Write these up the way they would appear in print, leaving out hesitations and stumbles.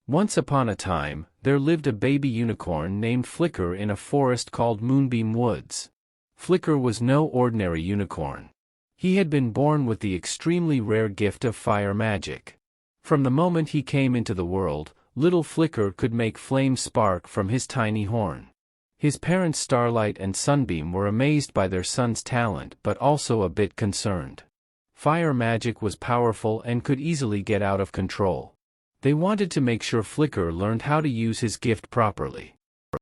Once upon a time, there lived a baby unicorn named Flicker in a forest called Moonbeam Woods. Flicker was no ordinary unicorn. He had been born with the extremely rare gift of fire magic. From the moment he came into the world, little Flicker could make flames spark from his tiny horn. His parents Starlight and Sunbeam were amazed by their son's talent but also a bit concerned. Fire magic was powerful and could easily get out of control. They wanted to make sure Flicker learned how to use his gift properly.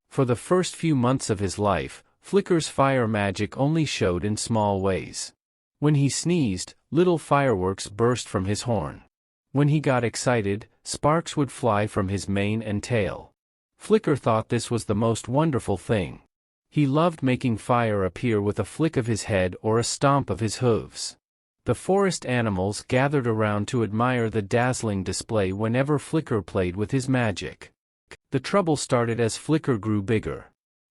For the first few months of his life, Flicker's fire magic only showed in small ways. When he sneezed, little fireworks burst from his horn. When he got excited, sparks would fly from his mane and tail. Flicker thought this was the most wonderful thing. He loved making fire appear with a flick of his head or a stomp of his hooves. The forest animals gathered around to admire the dazzling display whenever Flicker played with his magic. The trouble started as Flicker grew bigger.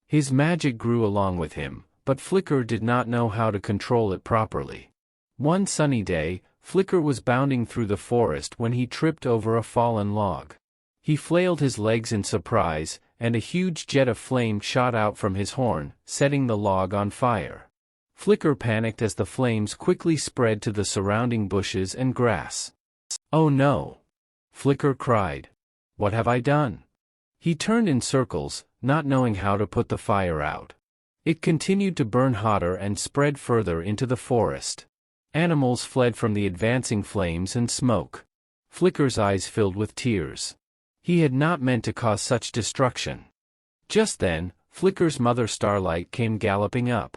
His magic grew along with him, but Flicker did not know how to control it properly. One sunny day, Flicker was bounding through the forest when he tripped over a fallen log. He flailed his legs in surprise, and a huge jet of flame shot out from his horn, setting the log on fire. Flicker panicked as the flames quickly spread to the surrounding bushes and grass. "Oh no!" Flicker cried. "What have I done?" He turned in circles, not knowing how to put the fire out. It continued to burn hotter and spread further into the forest. Animals fled from the advancing flames and smoke. Flicker's eyes filled with tears. He had not meant to cause such destruction. Just then, Flicker's mother Starlight came galloping up.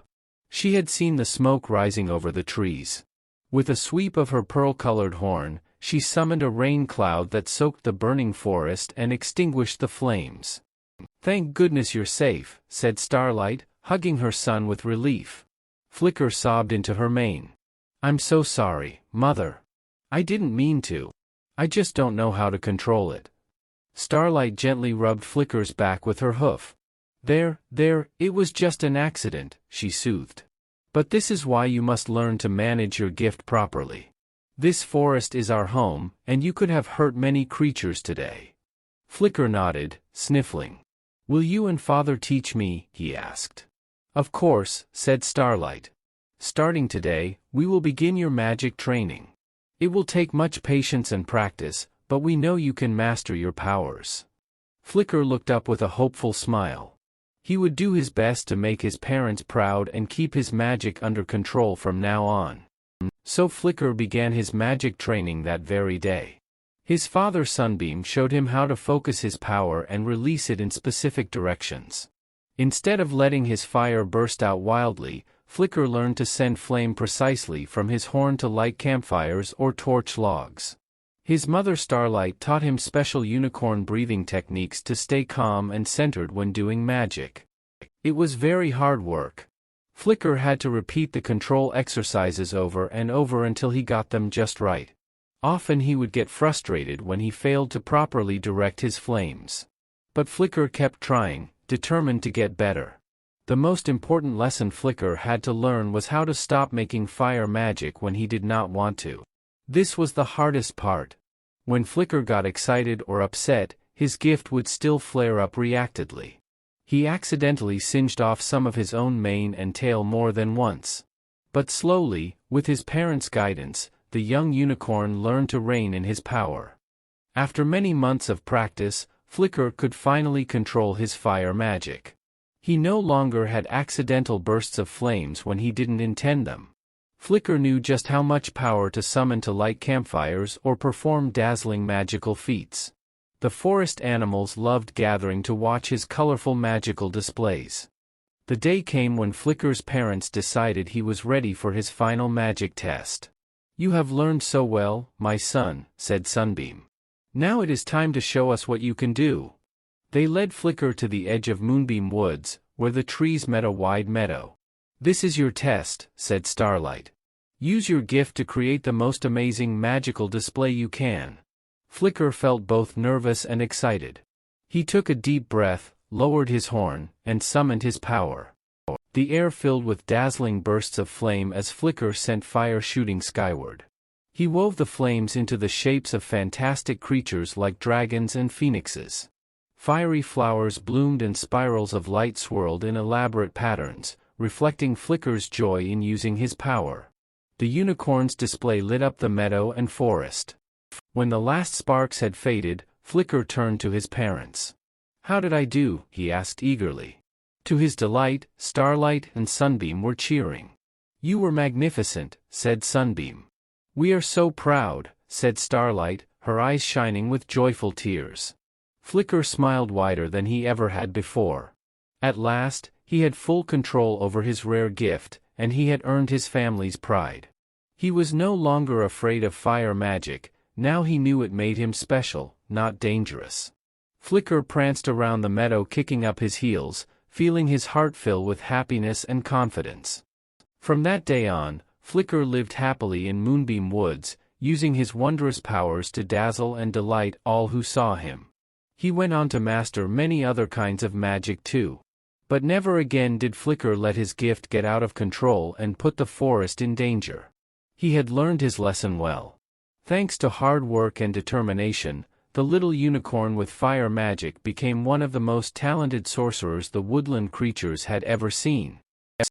She had seen the smoke rising over the trees. With a sweep of her pearl-colored horn, she summoned a rain cloud that soaked the burning forest and extinguished the flames. "Thank goodness you're safe," said Starlight, hugging her son with relief. Flicker sobbed into her mane. "I'm so sorry, Mother. I didn't mean to. I just don't know how to control it." Starlight gently rubbed Flicker's back with her hoof. There, it was just an accident," she soothed. "But this is why you must learn to manage your gift properly. This forest is our home, and you could have hurt many creatures today." Flicker nodded, sniffling. "Will you and Father teach me?" he asked. "Of course," said Starlight. "Starting today, we will begin your magic training. It will take much patience and practice, but we know you can master your powers." Flicker looked up with a hopeful smile. He would do his best to make his parents proud and keep his magic under control from now on. So Flicker began his magic training that very day. His father Sunbeam showed him how to focus his power and release it in specific directions. Instead of letting his fire burst out wildly, Flicker learned to send flame precisely from his horn to light campfires or torch logs. His mother Starlight taught him special unicorn breathing techniques to stay calm and centered when doing magic. It was very hard work. Flicker had to repeat the control exercises over and over until he got them just right. Often he would get frustrated when he failed to properly direct his flames. But Flicker kept trying, determined to get better. The most important lesson Flicker had to learn was how to stop making fire magic when he did not want to. This was the hardest part. When Flicker got excited or upset, his gift would still flare up reactedly. He accidentally singed off some of his own mane and tail more than once. But slowly, with his parents' guidance, the young unicorn learned to rein in his power. After many months of practice, Flicker could finally control his fire magic. He no longer had accidental bursts of flames when he didn't intend them. Flicker knew just how much power to summon to light campfires or perform dazzling magical feats. The forest animals loved gathering to watch his colorful magical displays. The day came when Flicker's parents decided he was ready for his final magic test. "You have learned so well, my son," said Sunbeam. "Now it is time to show us what you can do." They led Flicker to the edge of Moonbeam Woods, where the trees met a wide meadow. "This is your test," said Starlight. "Use your gift to create the most amazing magical display you can." Flicker felt both nervous and excited. He took a deep breath, lowered his horn, and summoned his power. The air filled with dazzling bursts of flame as Flicker sent fire shooting skyward. He wove the flames into the shapes of fantastic creatures like dragons and phoenixes. Fiery flowers bloomed and spirals of light swirled in elaborate patterns, reflecting Flicker's joy in using his power. The unicorn's display lit up the meadow and forest. When the last sparks had faded, Flicker turned to his parents. "How did I do?" he asked eagerly. To his delight, Starlight and Sunbeam were cheering. "You were magnificent," said Sunbeam. "We are so proud," said Starlight, her eyes shining with joyful tears. Flicker smiled wider than he ever had before. At last, he had full control over his rare gift, and he had earned his family's pride. He was no longer afraid of fire magic, now he knew it made him special, not dangerous. Flicker pranced around the meadow kicking up his heels, feeling his heart fill with happiness and confidence. From that day on, Flicker lived happily in Moonbeam Woods, using his wondrous powers to dazzle and delight all who saw him. He went on to master many other kinds of magic too. But never again did Flicker let his gift get out of control and put the forest in danger. He had learned his lesson well. Thanks to hard work and determination, the little unicorn with fire magic became one of the most talented sorcerers the woodland creatures had ever seen.